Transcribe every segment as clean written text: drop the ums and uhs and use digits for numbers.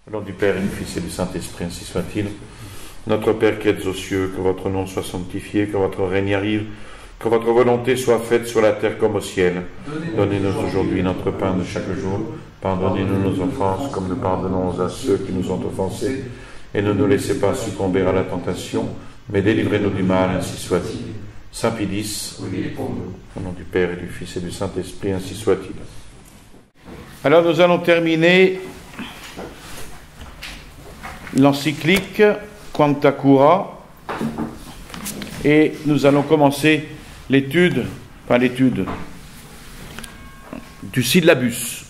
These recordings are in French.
Au nom du Père et du Fils et du Saint-Esprit, ainsi soit-il. Notre Père qui êtes aux cieux, que votre nom soit sanctifié, que votre règne arrive, que votre volonté soit faite sur la terre comme au ciel. Donnez-nous aujourd'hui notre pain de chaque jour. Pardonnez-nous nos offenses, comme nous pardonnons à ceux qui nous ont offensés. Et ne nous laissez pas succomber à la tentation, mais délivrez-nous du mal, ainsi soit-il. Saint Pie au nom du Père et du Fils et du Saint-Esprit, ainsi soit-il. Alors nous allons terminer l'encyclique Quanta Cura et nous allons commencer l'étude du syllabus.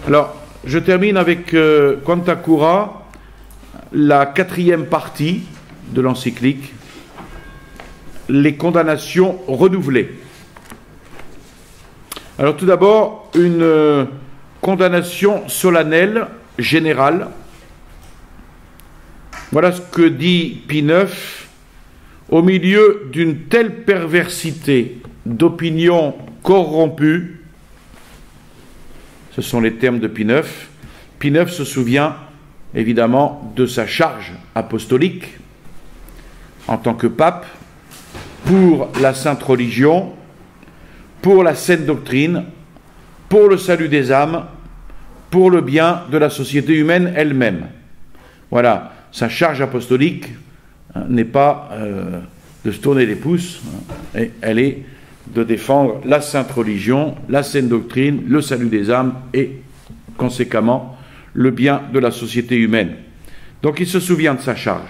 Alors, je termine avec Quanta Cura, la 4e partie de l'encyclique, les condamnations renouvelées. Alors tout d'abord, une condamnation solennelle, générale. Voilà ce que dit Pie IX. Au milieu d'une telle perversité d'opinions corrompues, ce sont les termes de Pie IX. Pie IX se souvient évidemment de sa charge apostolique en tant que pape pour la sainte religion, pour la sainte doctrine, pour le salut des âmes, pour le bien de la société humaine elle-même. Voilà. Sa charge apostolique n'est pas de se tourner les pouces, elle est de défendre la sainte religion, la sainte doctrine, le salut des âmes et, conséquemment, le bien de la société humaine. Donc il se souvient de sa charge.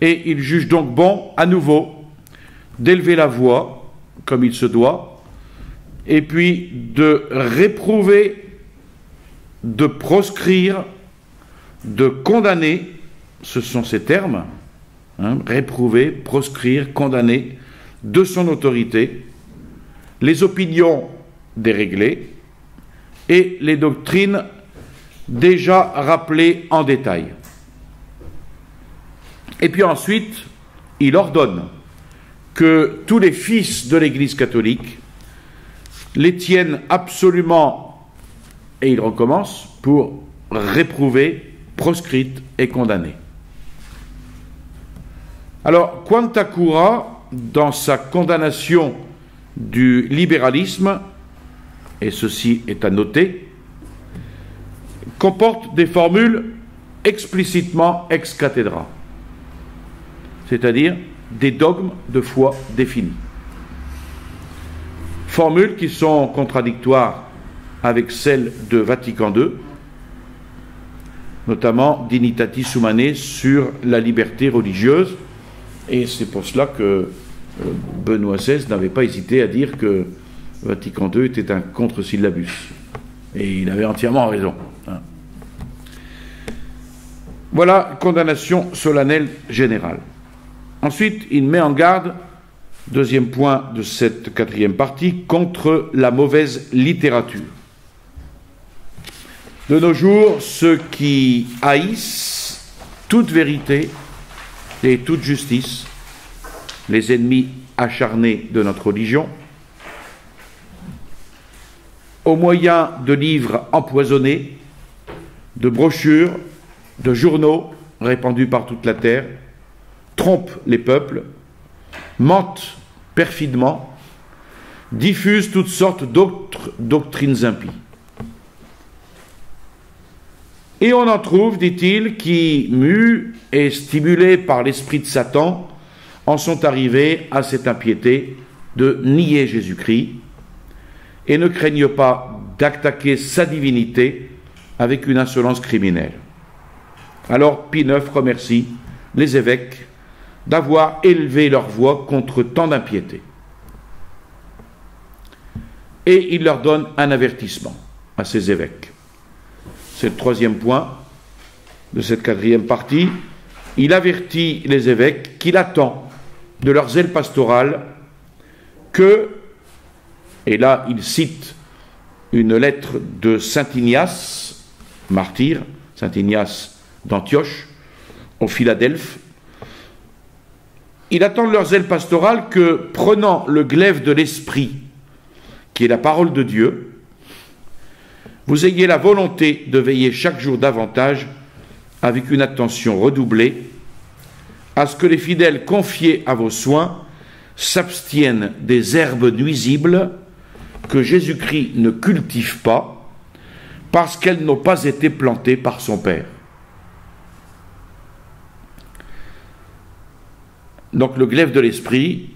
Et il juge donc bon, à nouveau, d'élever la voix, comme il se doit, et puis de réprouver, de proscrire, de condamner. Ce sont ces termes, réprouver, proscrire, condamner, de son autorité, les opinions déréglées et les doctrines déjà rappelées en détail. Et puis ensuite, il ordonne que tous les fils de l'Église catholique les tiennent absolument, et il recommence, pour réprouver, proscrite et condamner. Alors, Quanta Cura, dans sa condamnation du libéralisme, et ceci est à noter, comporte des formules explicitement ex cathedra, c'est-à-dire des dogmes de foi définis. Formules qui sont contradictoires avec celles de Vatican II, notamment Dignitatis Humanae sur la liberté religieuse. Et c'est pour cela que Benoît XVI n'avait pas hésité à dire que Vatican II était un contre-syllabus. Et il avait entièrement raison. Voilà, condamnation solennelle générale. Ensuite, il met en garde, deuxième point de cette 4e partie, contre la mauvaise littérature. De nos jours, ceux qui haïssent toute vérité et toute justice, les ennemis acharnés de notre religion, au moyen de livres empoisonnés, de brochures, de journaux répandus par toute la terre, trompent les peuples, mentent perfidement, diffusent toutes sortes d'autres doctrines impies. Et on en trouve, dit-il, qui, mus et stimulés par l'esprit de Satan, en sont arrivés à cette impiété de nier Jésus-Christ et ne craignent pas d'attaquer sa divinité avec une insolence criminelle. Alors Pie IX remercie les évêques d'avoir élevé leur voix contre tant d'impiété. Et il leur donne un avertissement à ces évêques. C'est le 3e point de cette 4e partie. Il avertit les évêques qu'il attend de leur zèle pastoral que, et là il cite une lettre de Saint Ignace, martyr, Saint Ignace d'Antioche, au Philadelphe, il attend de leur zèle pastoral que, prenant le glaive de l'esprit, qui est la parole de Dieu, vous ayez la volonté de veiller chaque jour davantage, avec une attention redoublée, à ce que les fidèles confiés à vos soins s'abstiennent des herbes nuisibles que Jésus-Christ ne cultive pas, parce qu'elles n'ont pas été plantées par son Père. Donc le glaive de l'esprit,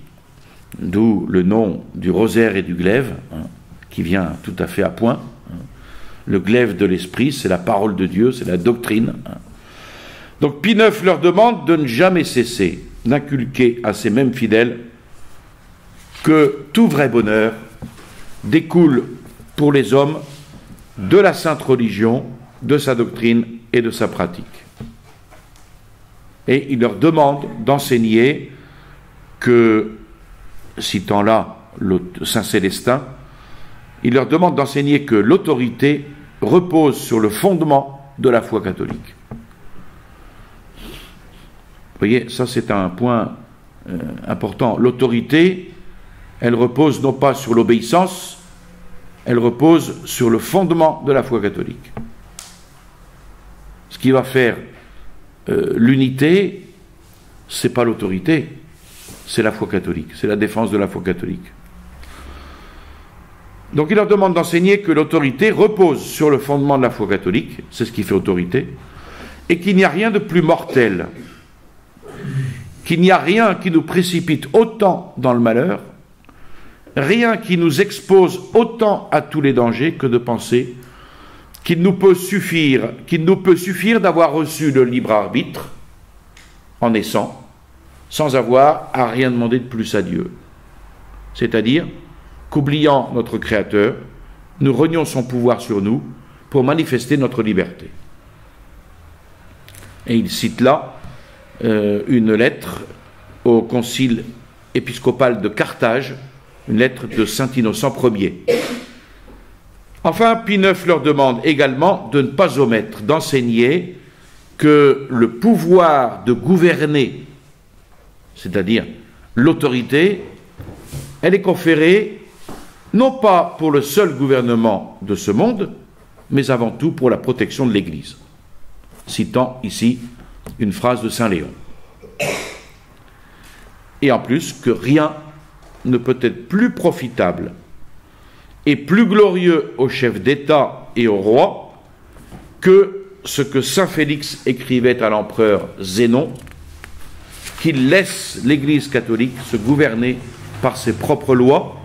d'où le nom du rosaire et du glaive, qui vient tout à fait à point. Le glaive de l'esprit, c'est la parole de Dieu, c'est la doctrine. Donc Pie IX leur demande de ne jamais cesser d'inculquer à ces mêmes fidèles que tout vrai bonheur découle pour les hommes de la sainte religion, de sa doctrine et de sa pratique. Et il leur demande d'enseigner que, citant là Saint Célestin, il leur demande d'enseigner que l'autorité repose sur le fondement de la foi catholique. Vous voyez, ça c'est un point important. L'autorité, elle repose non pas sur l'obéissance, elle repose sur le fondement de la foi catholique. Ce qui va faire l'unité, c'est pas l'autorité, c'est la foi catholique, c'est la défense de la foi catholique. Donc il leur demande d'enseigner que l'autorité repose sur le fondement de la foi catholique, c'est ce qui fait autorité, et qu'il n'y a rien de plus mortel, qu'il n'y a rien qui nous précipite autant dans le malheur, rien qui nous expose autant à tous les dangers que de penser qu'il nous peut suffire d'avoir reçu le libre arbitre en naissant, sans avoir à rien demander de plus à Dieu. C'est-à-dire qu'oubliant notre Créateur, nous renions son pouvoir sur nous pour manifester notre liberté. Et il cite là une lettre au concile épiscopal de Carthage, une lettre de saint Innocent Ier. Enfin, Pie IX leur demande également de ne pas omettre d'enseigner que le pouvoir de gouverner, c'est-à-dire l'autorité, elle est conférée non pas pour le seul gouvernement de ce monde, mais avant tout pour la protection de l'Église. Citant ici une phrase de saint Léon. Et en plus, que rien ne peut être plus profitable et plus glorieux au chef d'État et au roi que ce que saint Félix écrivait à l'empereur Zénon, qu'il laisse l'Église catholique se gouverner par ses propres lois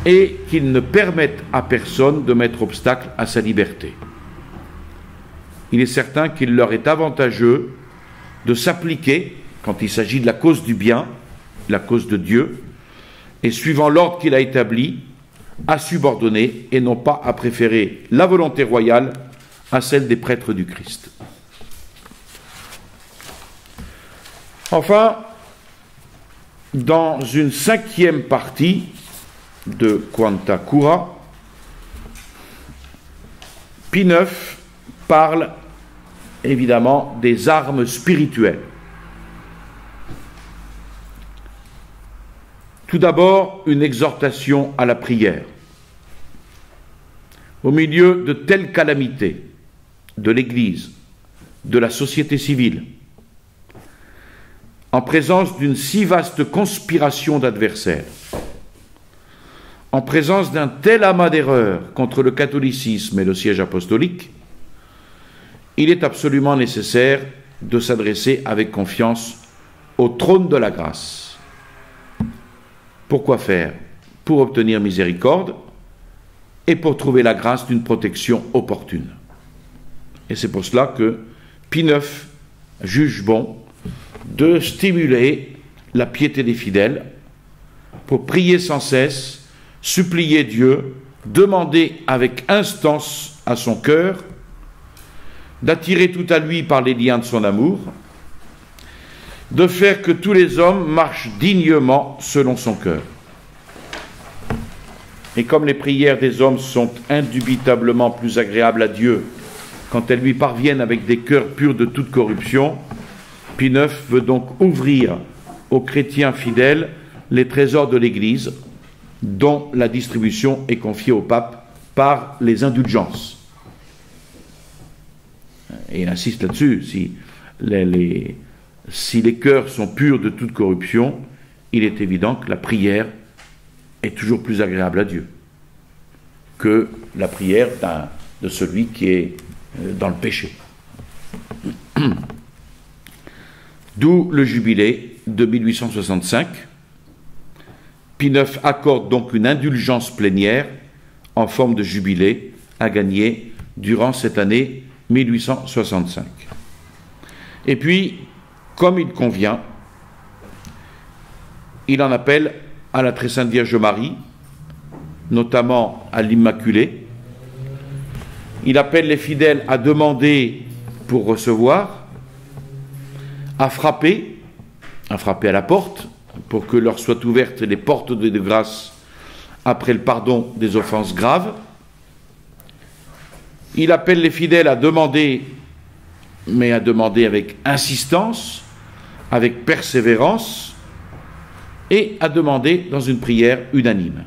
et qu'il ne permette à personne de mettre obstacle à sa liberté. Il est certain qu'il leur est avantageux de s'appliquer, quand il s'agit de la cause du bien, la cause de Dieu, et suivant l'ordre qu'il a établi, à subordonner et non pas à préférer la volonté royale à celle des prêtres du Christ. Enfin, dans une 5e partie de Quanta Cura, Pie IX parle évidemment des armes spirituelles. Tout d'abord, une exhortation à la prière. Au milieu de telles calamités, de l'Église, de la société civile, en présence d'une si vaste conspiration d'adversaires, en présence d'un tel amas d'erreurs contre le catholicisme et le siège apostolique, il est absolument nécessaire de s'adresser avec confiance au trône de la grâce. Pourquoi faire? Pour obtenir miséricorde et pour trouver la grâce d'une protection opportune. Et c'est pour cela que Pie IX juge bon de stimuler la piété des fidèles pour prier sans cesse, supplier Dieu, demander avec instance à son cœur, d'attirer tout à lui par les liens de son amour, de faire que tous les hommes marchent dignement selon son cœur. Et comme les prières des hommes sont indubitablement plus agréables à Dieu quand elles lui parviennent avec des cœurs purs de toute corruption, Pie IX veut donc ouvrir aux chrétiens fidèles les trésors de l'Église, dont la distribution est confiée au pape par les indulgences. Et il insiste là-dessus, si les cœurs sont purs de toute corruption, il est évident que la prière est toujours plus agréable à Dieu que la prière de celui qui est dans le péché. D'où le jubilé de 1865. Pie IX accorde donc une indulgence plénière en forme de jubilé à gagner durant cette année 1865. Et puis, comme il convient, il en appelle à la Très Sainte Vierge Marie, notamment à l'Immaculée. Il appelle les fidèles à demander pour recevoir, à frapper à la porte, pour que leur soient ouvertes les portes de grâce après le pardon des offenses graves. Il appelle les fidèles à demander, mais à demander avec insistance, avec persévérance, et à demander dans une prière unanime.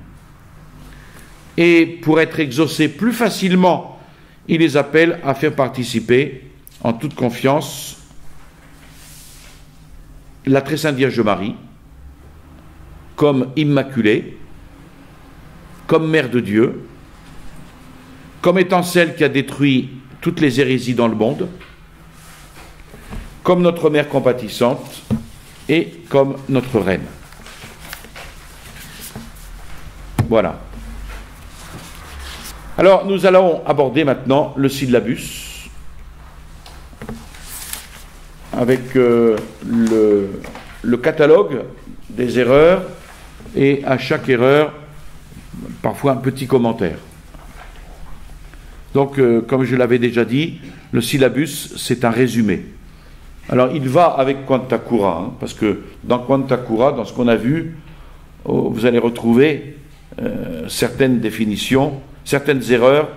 Et pour être exaucés plus facilement, il les appelle à faire participer, en toute confiance, la Très Sainte Vierge Marie, comme Immaculée, comme Mère de Dieu, comme étant celle qui a détruit toutes les hérésies dans le monde, comme notre Mère compatissante et comme notre Reine. Voilà. Alors, nous allons aborder maintenant le syllabus avec le catalogue des erreurs et à chaque erreur, parfois un petit commentaire. Donc, comme je l'avais déjà dit, le syllabus, c'est un résumé. Alors, il va avec Quanta Cura, parce que dans Quanta Cura, dans ce qu'on a vu, vous allez retrouver certaines définitions, certaines erreurs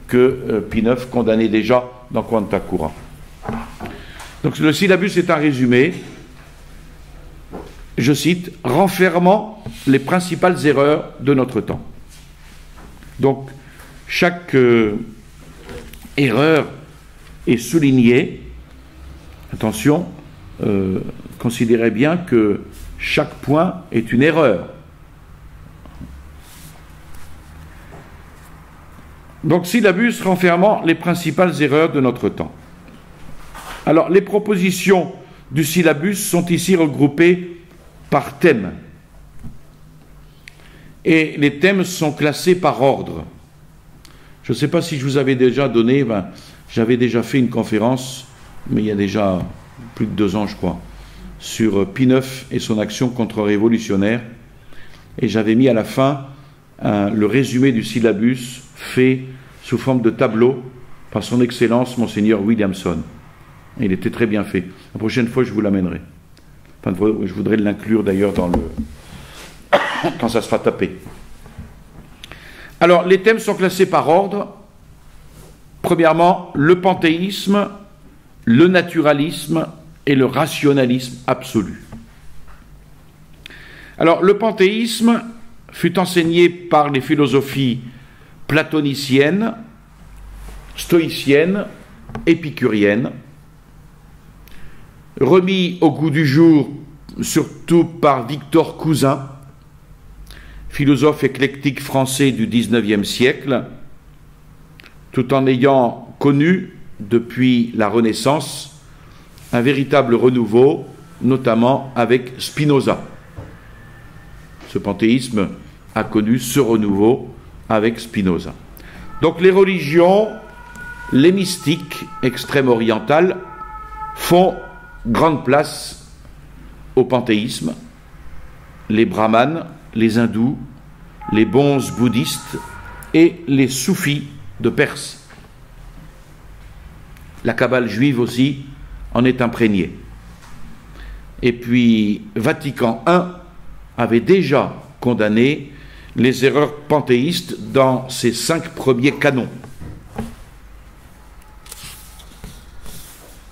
que Pie IX condamnait déjà dans Quanta Cura. Donc, le syllabus est un résumé. Je cite, renfermant les principales erreurs de notre temps. Donc, chaque erreur est soulignée. Attention, considérez bien que chaque point est une erreur. Donc, syllabus renfermant les principales erreurs de notre temps. Alors, les propositions du syllabus sont ici regroupées par thème. Et les thèmes sont classés par ordre. Je ne sais pas si je vous avais déjà donné, j'avais déjà fait une conférence, mais il y a déjà plus de 2 ans, je crois, sur Pie IX et son action contre-révolutionnaire. Et j'avais mis à la fin le résumé du syllabus fait sous forme de tableau par son Excellence, Monseigneur Williamson. Et il était très bien fait. La prochaine fois, je vous l'amènerai. Enfin, je voudrais l'inclure d'ailleurs dans quand ça sera tapé. Alors, les thèmes sont classés par ordre. Premièrement, le panthéisme, le naturalisme et le rationalisme absolu. Alors, le panthéisme fut enseigné par les philosophies platoniciennes, stoïciennes, épicuriennes, remis au goût du jour surtout par Victor Cousin, philosophe éclectique français du XIXe siècle, tout en ayant connu, depuis la Renaissance, un véritable renouveau, notamment avec Spinoza. Ce panthéisme a connu ce renouveau avec Spinoza. Donc les religions, les mystiques extrême-orientales font grande place au panthéisme. Les brahmanes, les hindous, les bonzes bouddhistes et les soufis de Perse. La Kabbale juive aussi en est imprégnée. Et puis Vatican I avait déjà condamné les erreurs panthéistes dans ses 5 premiers canons.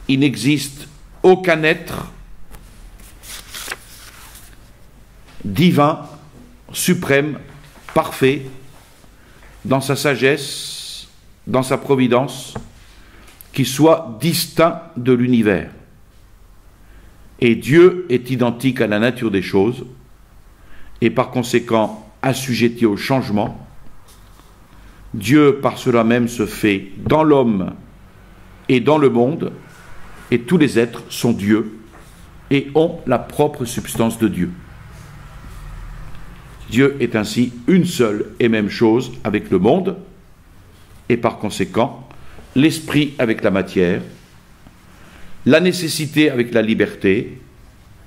Il n'existe aucun être divin, suprême, parfait, dans sa sagesse, dans sa providence, qui soit distinct de l'univers. Et Dieu est identique à la nature des choses, et par conséquent assujetti au changement. Dieu par cela même se fait dans l'homme et dans le monde, et tous les êtres sont Dieu et ont la propre substance de Dieu. Dieu est ainsi une seule et même chose avec le monde, et par conséquent l'esprit avec la matière, la nécessité avec la liberté,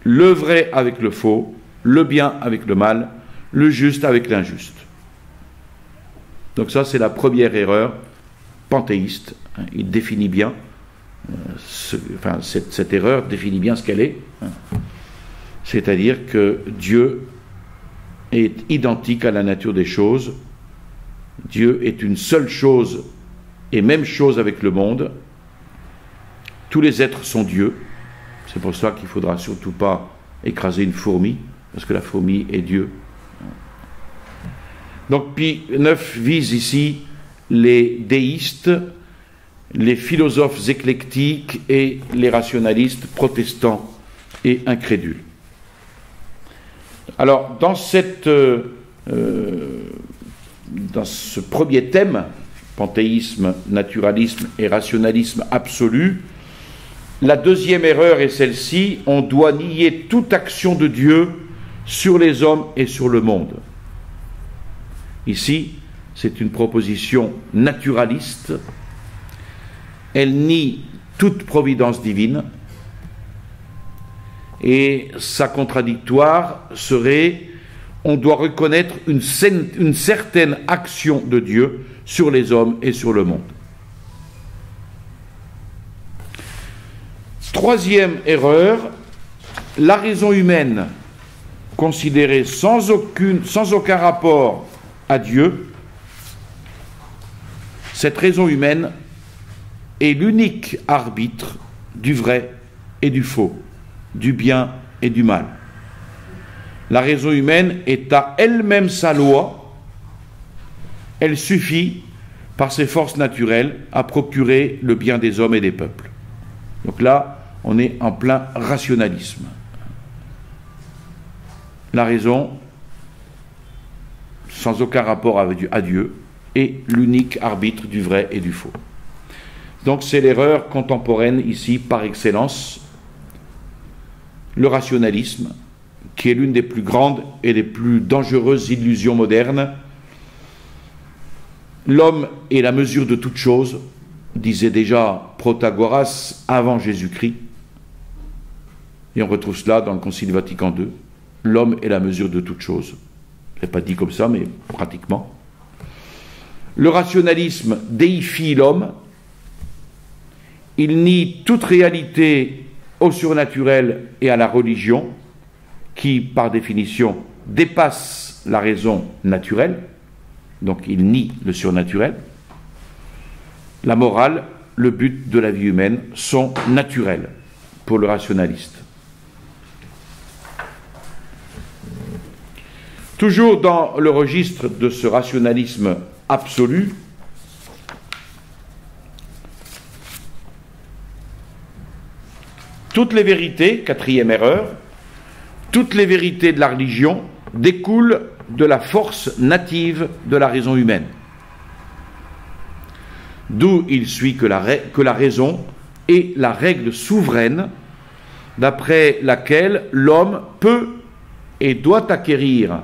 le vrai avec le faux, le bien avec le mal, le juste avec l'injuste. Donc ça, c'est la première erreur panthéiste. Il définit bien, cette erreur définit bien ce qu'elle est. C'est-à-dire que Dieu est identique à la nature des choses. Dieu est une seule chose et même chose avec le monde. Tous les êtres sont Dieu. C'est pour ça qu'il ne faudra surtout pas écraser une fourmi, parce que la fourmi est Dieu. Donc Pie IX vise ici les déistes, les philosophes éclectiques et les rationalistes protestants et incrédules. Alors dans ce premier thème, panthéisme, naturalisme et rationalisme absolu, la deuxième erreur est celle-ci: on doit nier toute action de Dieu sur les hommes et sur le monde. Ici, c'est une proposition naturaliste. Elle nie toute providence divine, et sa contradictoire serait: on doit reconnaître une certaine action de Dieu sur les hommes et sur le monde. Troisième erreur, la raison humaine, considérée sans aucun rapport à Dieu, cette raison humaine est l'unique arbitre du vrai et du faux, du bien et du mal. La raison humaine est à elle-même sa loi. Elle suffit, par ses forces naturelles, à procurer le bien des hommes et des peuples. Donc là, on est en plein rationalisme. La raison, sans aucun rapport à Dieu, est l'unique arbitre du vrai et du faux. Donc c'est l'erreur contemporaine ici par excellence, le rationalisme, qui est l'une des plus grandes et des plus dangereuses illusions modernes. L'homme est la mesure de toute chose, disait déjà Protagoras avant Jésus-Christ, et on retrouve cela dans le Concile Vatican II. L'homme est la mesure de toute chose. C'est pas dit comme ça, mais pratiquement. Le rationalisme déifie l'homme. Il nie toute réalité au surnaturel et à la religion, qui, par définition, dépasse la raison naturelle. Donc il nie le surnaturel. La morale, le but de la vie humaine sont naturels pour le rationaliste. Toujours dans le registre de ce rationalisme absolu, toutes les vérités, quatrième erreur, toutes les vérités de la religion découlent de la force native de la raison humaine. D'où il suit que la raison est la règle souveraine d'après laquelle l'homme peut et doit acquérir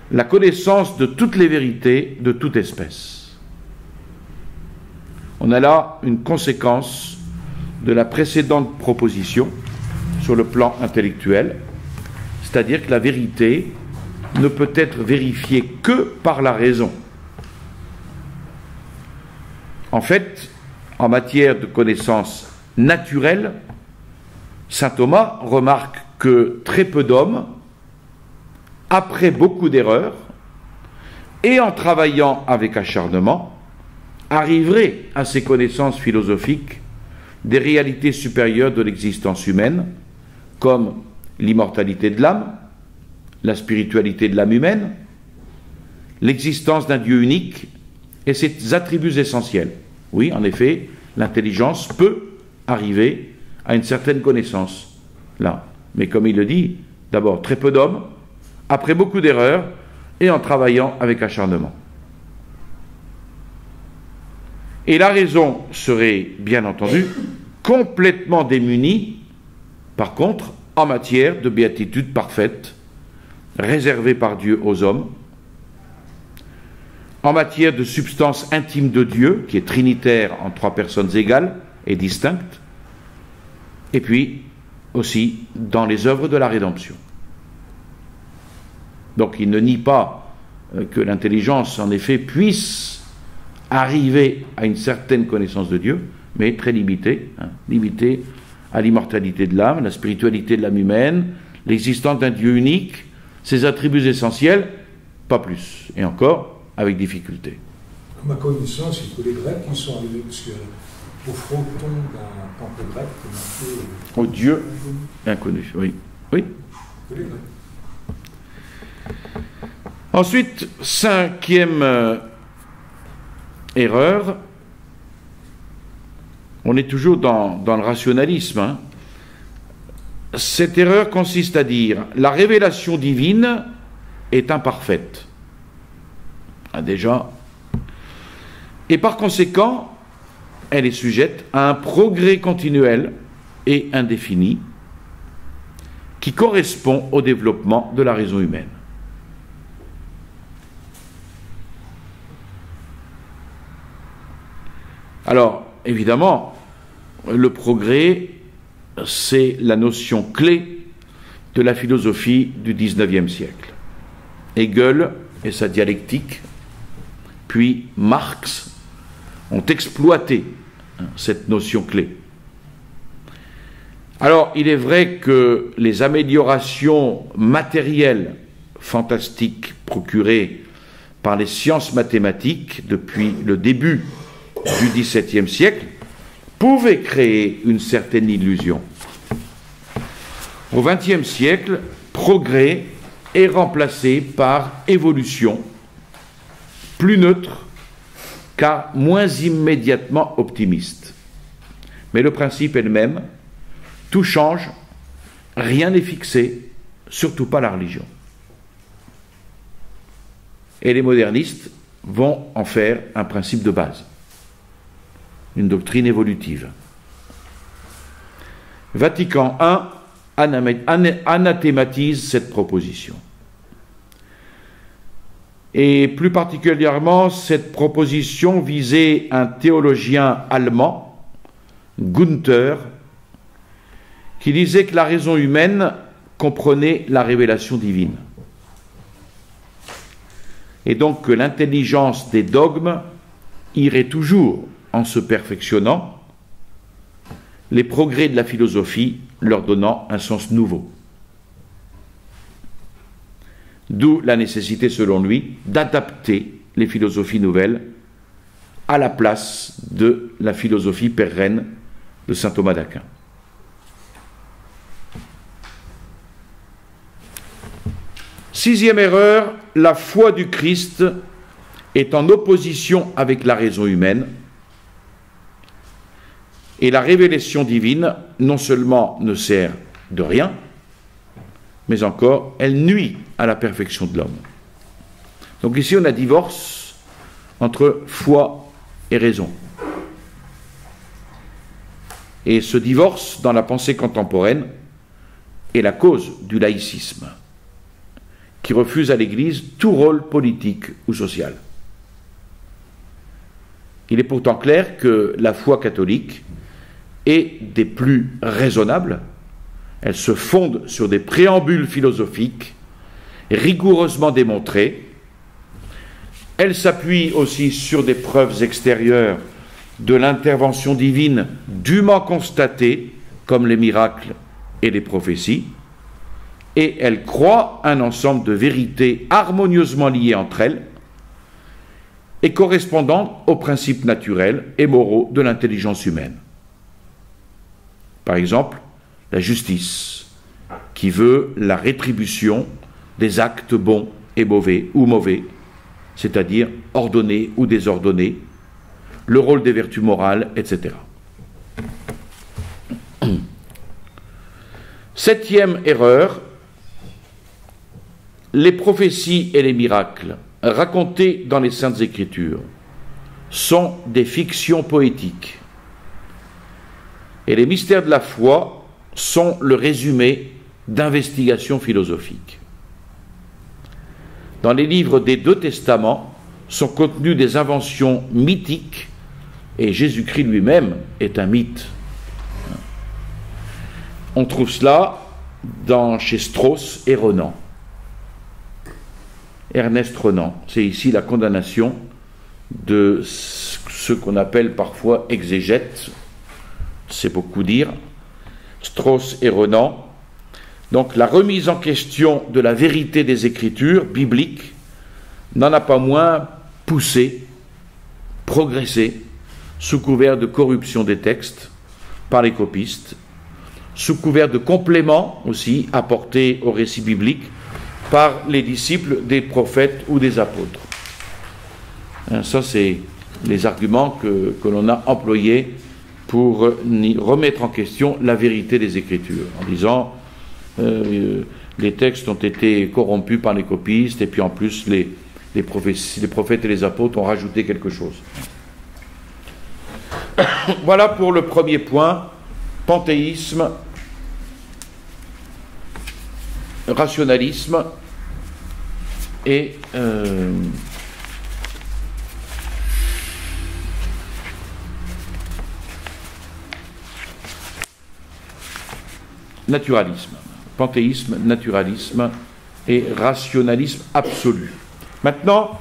la connaissance de toutes les vérités de toute espèce. On a là une conséquence de la précédente proposition sur le plan intellectuel, c'est-à-dire que la vérité ne peut être vérifiée que par la raison. En fait, en matière de connaissance naturelle, saint Thomas remarque que très peu d'hommes, après beaucoup d'erreurs, et en travaillant avec acharnement, arriveraient à ces connaissances philosophiques des réalités supérieures de l'existence humaine, comme l'immortalité de l'âme, la spiritualité de l'âme humaine, l'existence d'un Dieu unique et ses attributs essentiels. Oui, en effet, l'intelligence peut arriver à une certaine connaissance, là. Mais comme il le dit, d'abord très peu d'hommes, après beaucoup d'erreurs, et en travaillant avec acharnement. Et la raison serait, bien entendu, complètement démunie, par contre, en matière de béatitude parfaite, réservée par Dieu aux hommes, en matière de substance intime de Dieu, qui est trinitaire en trois personnes égales et distinctes, et puis aussi dans les œuvres de la rédemption. Donc il ne nie pas que l'intelligence, en effet, puisse arriver à une certaine connaissance de Dieu, mais très limitée, limitée à l'immortalité de l'âme, la spiritualité de l'âme humaine, l'existence d'un Dieu unique, ses attributs essentiels, pas plus, et encore avec difficulté. À ma connaissance, il y a que les Grecs qui sont arrivés, parce qu'au fronton d'un temple grec, c'est marqué... Au Dieu inconnu, oui. Oui. Que les Grecs. Ensuite, cinquième erreur, on est toujours dans le rationalisme. Cette erreur consiste à dire la révélation divine est imparfaite. Déjà. Et par conséquent, elle est sujette à un progrès continuel et indéfini qui correspond au développement de la raison humaine. Alors, évidemment, le progrès, c'est la notion clé de la philosophie du XIXe siècle. Hegel et sa dialectique, puis Marx, ont exploité cette notion clé. Alors, il est vrai que les améliorations matérielles fantastiques procurées par les sciences mathématiques depuis le début du XVIIe siècle pouvaient créer une certaine illusion. Au XXe siècle, progrès est remplacé par évolution, plus neutre, car moins immédiatement optimiste. Mais le principe est le même, tout change, rien n'est fixé, surtout pas la religion. Et les modernistes vont en faire un principe de base, une doctrine évolutive. Vatican I anathématise cette proposition. Et plus particulièrement, cette proposition visait un théologien allemand, Gunther, qui disait que la raison humaine comprenait la révélation divine. Et donc que l'intelligence des dogmes irait toujours en se perfectionnant, les progrès de la philosophie leur donnant un sens nouveau. D'où la nécessité, selon lui, d'adapter les philosophies nouvelles à la place de la philosophie pérenne de saint Thomas d'Aquin. Sixième erreur, la foi du Christ est en opposition avec la raison humaine, et la révélation divine non seulement ne sert de rien, mais encore elle nuit à la perfection de l'homme. Donc ici on a divorce entre foi et raison. Et ce divorce dans la pensée contemporaine est la cause du laïcisme, qui refuse à l'Église tout rôle politique ou social. Il est pourtant clair que la foi catholique est des plus raisonnables. Elle se fonde sur des préambules philosophiques rigoureusement démontrés. Elle s'appuie aussi sur des preuves extérieures de l'intervention divine dûment constatée, comme les miracles et les prophéties. Et elle croit un ensemble de vérités harmonieusement liées entre elles et correspondant aux principes naturels et moraux de l'intelligence humaine. Par exemple, la justice, qui veut la rétribution des actes bons et mauvais, ou mauvais, c'est-à-dire ordonnées ou désordonnées, le rôle des vertus morales, etc. Septième erreur, les prophéties et les miracles racontés dans les Saintes Écritures sont des fictions poétiques. Et les mystères de la foi sont le résumé d'investigations philosophiques. Dans les livres des deux testaments sont contenues des inventions mythiques, et Jésus-Christ lui-même est un mythe. On trouve cela chez Strauss et Renan. Ernest Renan, c'est ici la condamnation de ce qu'on appelle parfois exégètes, c'est beaucoup dire, Strauss et Renan. Donc la remise en question de la vérité des Écritures bibliques n'en a pas moins poussé, progressé, sous couvert de corruption des textes par les copistes, sous couvert de compléments aussi apportés au récit biblique par les disciples des prophètes ou des apôtres. Ça, c'est les arguments que l'on a employés pour remettre en question la vérité des Écritures, en disant les textes ont été corrompus par les copistes, et puis en plus les prophètes et les apôtres ont rajouté quelque chose. Voilà pour le premier point, panthéisme, rationalisme et naturalisme. Panthéisme, naturalisme et rationalisme absolu. Maintenant,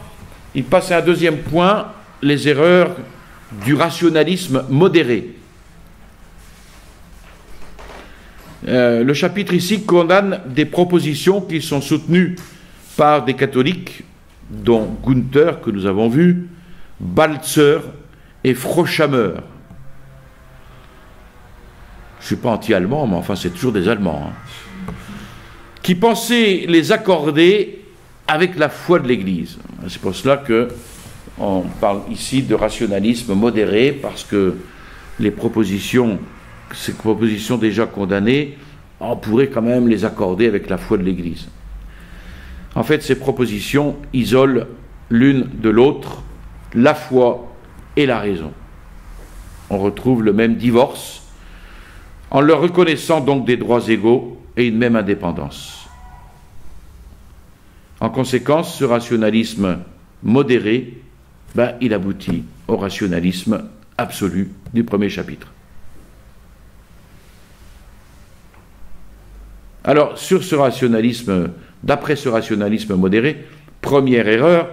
il passe à un deuxième point, les erreurs du rationalisme modéré. Le chapitre ici condamne des propositions qui sont soutenues par des catholiques, dont Gunther, que nous avons vu, Balzer et Froschammer. Je ne suis pas anti-allemand, mais enfin c'est toujours des Allemands, qui pensaient les accorder avec la foi de l'Église. C'est pour cela qu'on parle ici de rationalisme modéré, parce que ces propositions déjà condamnées, on pourrait quand même les accorder avec la foi de l'Église. En fait, ces propositions isolent l'une de l'autre la foi et la raison. On retrouve le même divorce, en leur reconnaissant donc des droits égaux et une même indépendance. En conséquence, ce rationalisme modéré, il aboutit au rationalisme absolu du premier chapitre. Alors, sur ce rationalisme, d'après ce rationalisme modéré, première erreur,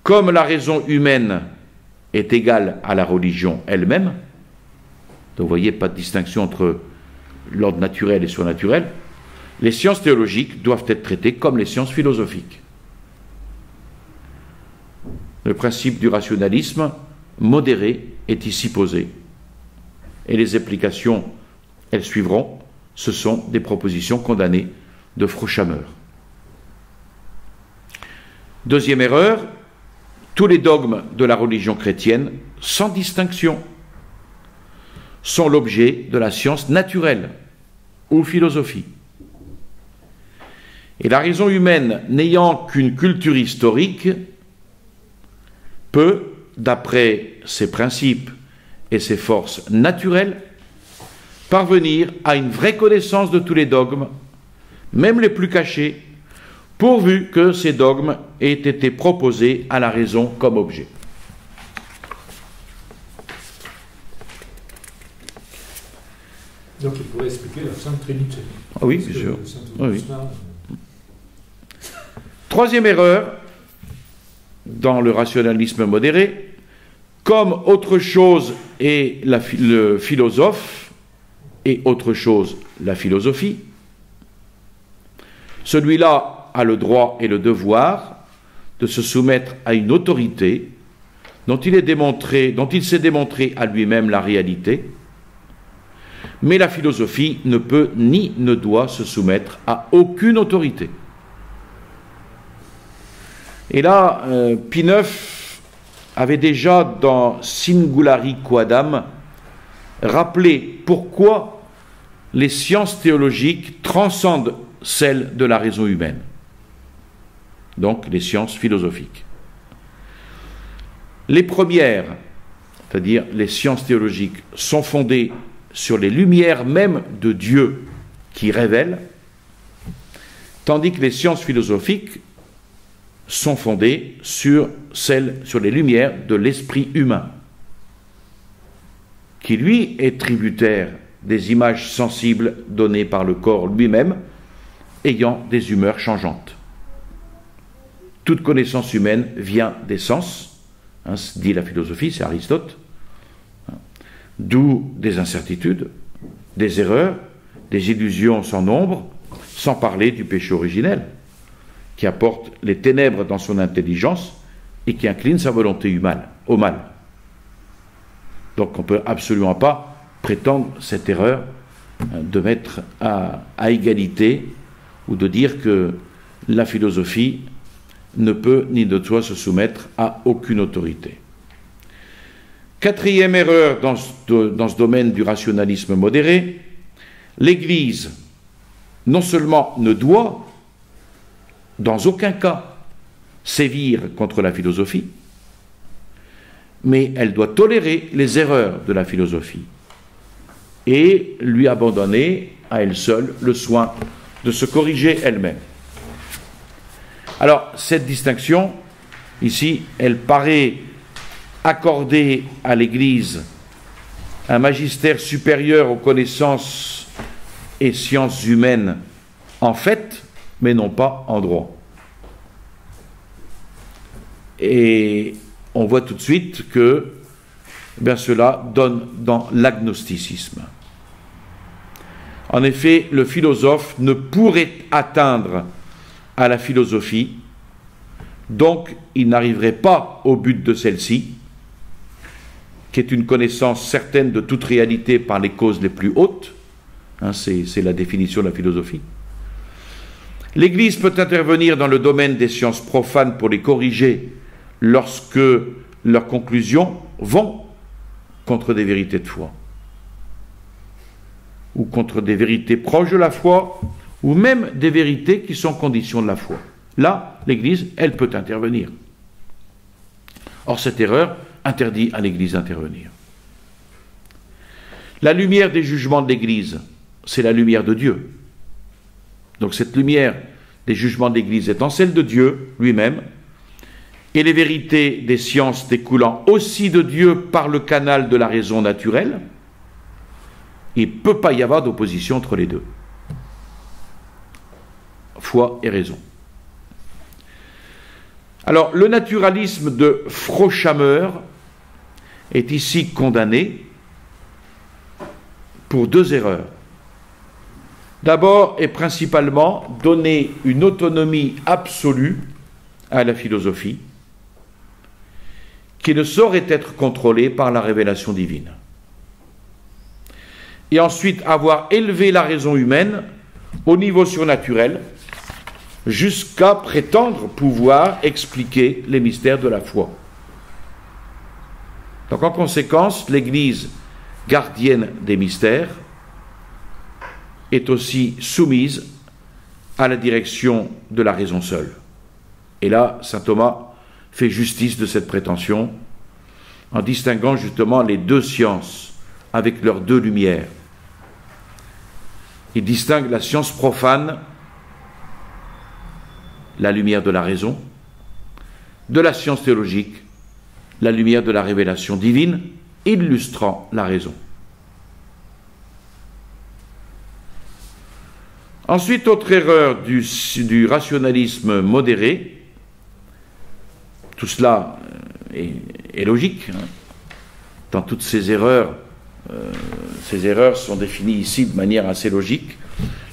comme la raison humaine est égale à la religion elle-même, donc vous voyez, pas de distinction entre l'ordre naturel et surnaturel, les sciences théologiques doivent être traitées comme les sciences philosophiques. Le principe du rationalisme modéré est ici posé. Et les applications, elles suivront. Ce sont des propositions condamnées de Froschammer. Deuxième erreur, tous les dogmes de la religion chrétienne, sans distinction, sont l'objet de la science naturelle ou philosophie. Et la raison humaine, n'ayant qu'une culture historique, peut, d'après ses principes et ses forces naturelles, parvenir à une vraie connaissance de tous les dogmes, même les plus cachés, pourvu que ces dogmes aient été proposés à la raison comme objet. Donc il pourrait expliquer la Sainte Trinité. Ah oui, bien sûr. Oui. Troisième erreur, dans le rationalisme modéré, comme autre chose est le philosophe, et autre chose la philosophie, celui-là a le droit et le devoir de se soumettre à une autorité dont il s'est démontré à lui-même la réalité, mais la philosophie ne peut ni ne doit se soumettre à aucune autorité. Et là, Pie IX avait déjà dans Singulari Quadam rappelé pourquoi les sciences théologiques transcendent celles de la raison humaine, donc les sciences philosophiques. Les premières, c'est-à-dire les sciences théologiques, sont fondées sur les lumières même de Dieu qui révèle, tandis que les sciences philosophiques sont fondées sur les lumières de l'esprit humain, qui lui est tributaire des images sensibles données par le corps lui-même, ayant des humeurs changeantes. Toute connaissance humaine vient des sens, dit la philosophie, c'est Aristote, d'où des incertitudes, des erreurs, des illusions sans nombre, sans parler du péché originel, qui apporte les ténèbres dans son intelligence et qui incline sa volonté au mal. Donc on ne peut absolument pas prétendre cette erreur de mettre à égalité ou de dire que la philosophie ne peut ni ne doit se soumettre à aucune autorité. Quatrième erreur dans ce domaine du rationalisme modéré, l'Église non seulement ne doit dans aucun cas sévir contre la philosophie, mais elle doit tolérer les erreurs de la philosophie et lui abandonner à elle seule le soin de se corriger elle-même. Alors, cette distinction, ici, elle paraît accorder à l'Église un magistère supérieur aux connaissances et sciences humaines en fait, mais non pas en droit. Et on voit tout de suite que cela donne dans l'agnosticisme. En effet, le philosophe ne pourrait atteindre à la philosophie, donc il n'arriverait pas au but de celle-ci, qui est une connaissance certaine de toute réalité par les causes les plus hautes. C'est la définition de la philosophie. L'Église peut intervenir dans le domaine des sciences profanes pour les corriger lorsque leurs conclusions vont contre des vérités de foi, ou contre des vérités proches de la foi, ou même des vérités qui sont conditions de la foi. Là, l'Église, elle peut intervenir. Or, cette erreur interdit à l'Église d'intervenir. La lumière des jugements de l'Église, c'est la lumière de Dieu. Donc cette lumière des jugements de l'Église étant celle de Dieu lui-même, et les vérités des sciences découlant aussi de Dieu par le canal de la raison naturelle, il ne peut pas y avoir d'opposition entre les deux. Foi et raison. Alors, le naturalisme de Froschammer est ici condamné pour deux erreurs. D'abord et principalement, donner une autonomie absolue à la philosophie qui ne saurait être contrôlée par la révélation divine. Et ensuite, avoir élevé la raison humaine au niveau surnaturel jusqu'à prétendre pouvoir expliquer les mystères de la foi. Donc en conséquence, l'Église gardienne des mystères est aussi soumise à la direction de la raison seule. Et là, saint Thomas fait justice de cette prétention en distinguant justement les deux sciences avec leurs deux lumières. Il distingue la science profane, la lumière de la raison, de la science théologique, la lumière de la révélation divine, illustrant la raison. Ensuite, autre erreur du rationalisme modéré, tout cela est logique, dans toutes ces erreurs sont définies ici de manière assez logique.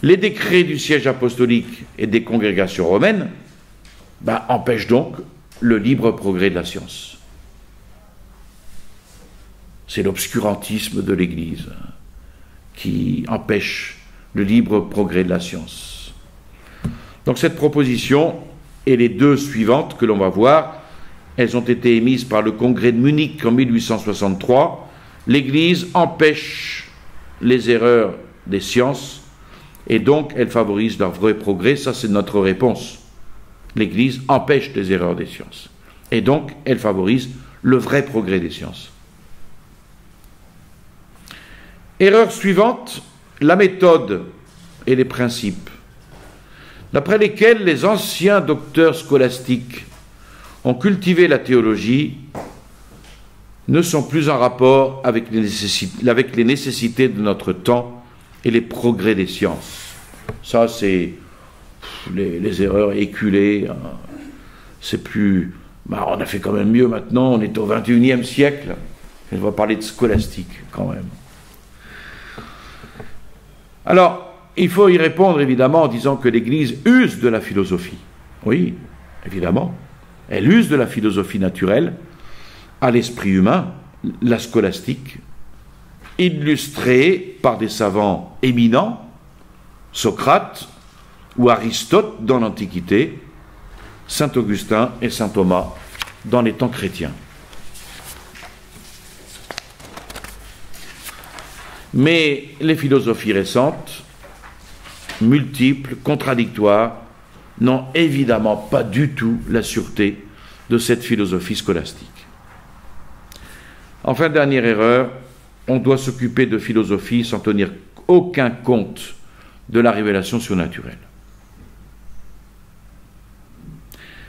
Les décrets du siège apostolique et des congrégations romaines empêchent donc le libre progrès de la science. C'est l'obscurantisme de l'Église qui empêche le libre progrès de la science. Donc cette proposition et les deux suivantes que l'on va voir, elles ont été émises par le congrès de Munich en 1863. L'Église empêche les erreurs des sciences et donc elle favorise leur vrai progrès. Ça, c'est notre réponse. L'Église empêche les erreurs des sciences et donc elle favorise le vrai progrès des sciences. Erreur suivante, la méthode et les principes, d'après lesquels les anciens docteurs scolastiques ont cultivé la théologie, ne sont plus en rapport avec les nécessités de notre temps et les progrès des sciences. Ça, c'est les erreurs éculées. C'est plus... on a fait quand même mieux maintenant, on est au XXIe siècle. On va parler de scolastique quand même. Alors, il faut y répondre évidemment en disant que l'Église use de la philosophie. Oui, évidemment. Elle use de la philosophie naturelle à l'esprit humain, la scolastique, illustrée par des savants éminents, Socrate ou Aristote dans l'Antiquité, Saint Augustin et Saint Thomas dans les temps chrétiens. Mais les philosophies récentes, multiples, contradictoires, n'ont évidemment pas du tout la sûreté de cette philosophie scolastique. Enfin, dernière erreur, on doit s'occuper de philosophie sans tenir aucun compte de la révélation surnaturelle.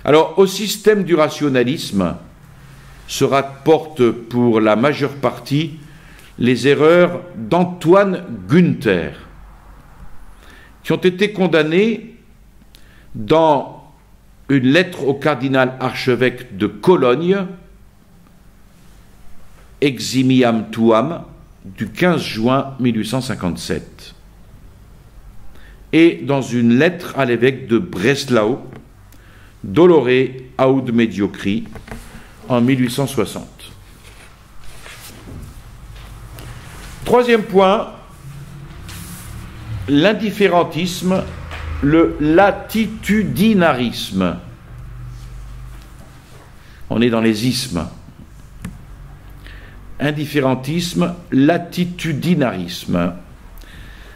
Alors, au système du rationalisme se rapportent pour la majeure partie les erreurs d'Antoine Günther, qui ont été condamnées dans une lettre au cardinal archevêque de Cologne, Eximiam Tuam, du 15 juin 1857, et dans une lettre à l'évêque de Breslau, Doloré Aud Mediocri, en 1860. Troisième point, l'indifférentisme, le latitudinarisme. On est dans les ismes. Indifférentisme, latitudinarisme.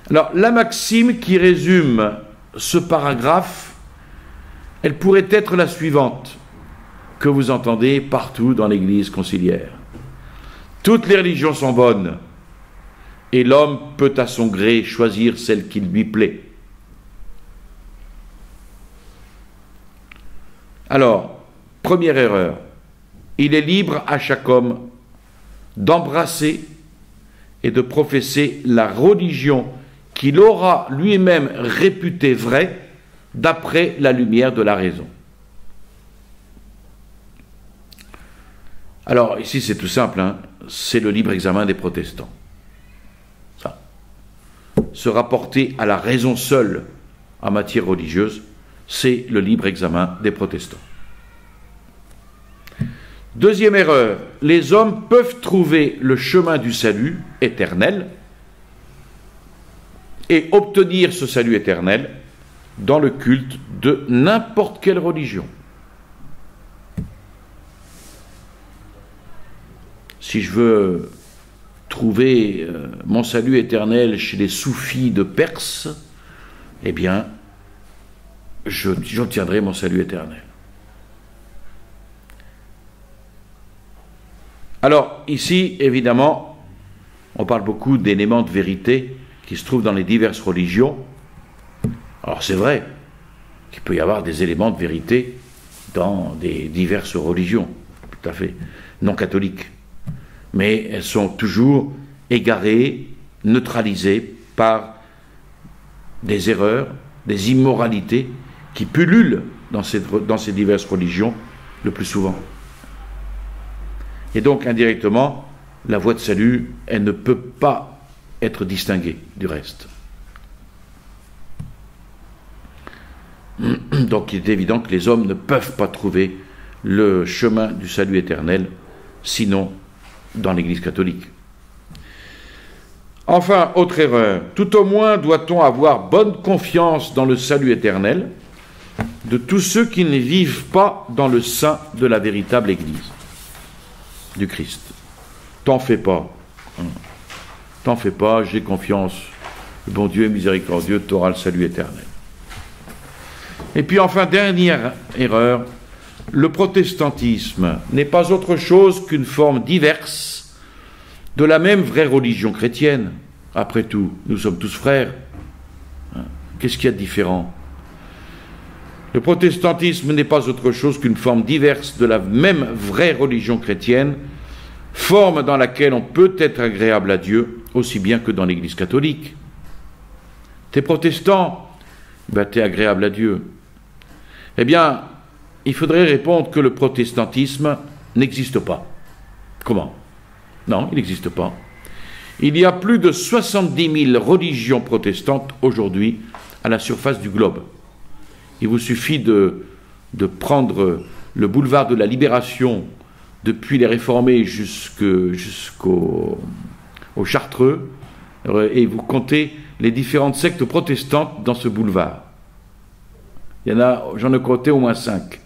Alors, la maxime qui résume ce paragraphe, elle pourrait être la suivante, que vous entendez partout dans l'Église conciliaire. Toutes les religions sont bonnes, et l'homme peut à son gré choisir celle qui lui plaît. Alors, première erreur, il est libre à chaque homme d'embrasser et de professer la religion qu'il aura lui-même réputée vraie d'après la lumière de la raison. Alors, ici c'est tout simple, hein, c'est le libre examen des protestants. Ça. Se rapporter à la raison seule en matière religieuse, c'est le libre examen des protestants. Deuxième erreur, les hommes peuvent trouver le chemin du salut éternel et obtenir ce salut éternel dans le culte de n'importe quelle religion. Si je veux trouver mon salut éternel chez les soufis de Perse, eh bien, j'obtiendrai mon salut éternel. Alors, ici, évidemment, on parle beaucoup d'éléments de vérité qui se trouvent dans les diverses religions. Alors, c'est vrai qu'il peut y avoir des éléments de vérité dans des diverses religions, tout à fait, non catholiques. Mais elles sont toujours égarées, neutralisées par des erreurs, des immoralités qui pullulent dans ces diverses religions le plus souvent. Et donc, indirectement, la voie de salut, elle ne peut pas être distinguée du reste. Donc, il est évident que les hommes ne peuvent pas trouver le chemin du salut éternel, sinon dans l'Église catholique. Enfin, autre erreur, tout au moins doit-on avoir bonne confiance dans le salut éternel, de tous ceux qui ne vivent pas dans le sein de la véritable Église du Christ. T'en fais pas. T'en fais pas, j'ai confiance. Le bon Dieu est miséricordieux, tu auras le salut éternel. Et puis enfin, dernière erreur, le protestantisme n'est pas autre chose qu'une forme diverse de la même vraie religion chrétienne. Après tout, nous sommes tous frères. Qu'est-ce qu'il y a de différent? Le protestantisme n'est pas autre chose qu'une forme diverse de la même vraie religion chrétienne, forme dans laquelle on peut être agréable à Dieu, aussi bien que dans l'Église catholique. T'es protestant, ben t'es agréable à Dieu. Eh bien, il faudrait répondre que le protestantisme n'existe pas. Comment? Non, il n'existe pas. Il y a plus de 70 000 religions protestantes aujourd'hui à la surface du globe. Il vous suffit de prendre le boulevard de la Libération depuis les Réformés jusqu'au Chartreux et vous comptez les différentes sectes protestantes dans ce boulevard. Il y en a, j'en ai compté au moins 5.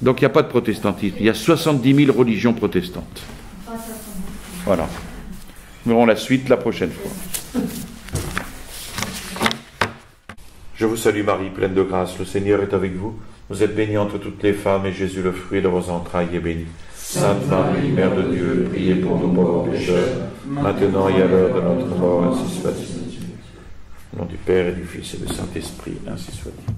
Donc il n'y a pas de protestantisme. Il y a 70 000 religions protestantes. Voilà. Nous verrons la suite la prochaine fois. Je vous salue Marie, pleine de grâce. Le Seigneur est avec vous. Vous êtes bénie entre toutes les femmes, et Jésus, le fruit de vos entrailles, est béni. Sainte Marie, Mère de Dieu, priez pour nous pauvres pécheurs, maintenant et à l'heure de notre mort, ainsi soit-il. Au nom du Père et du Fils et du Saint-Esprit, ainsi soit-il.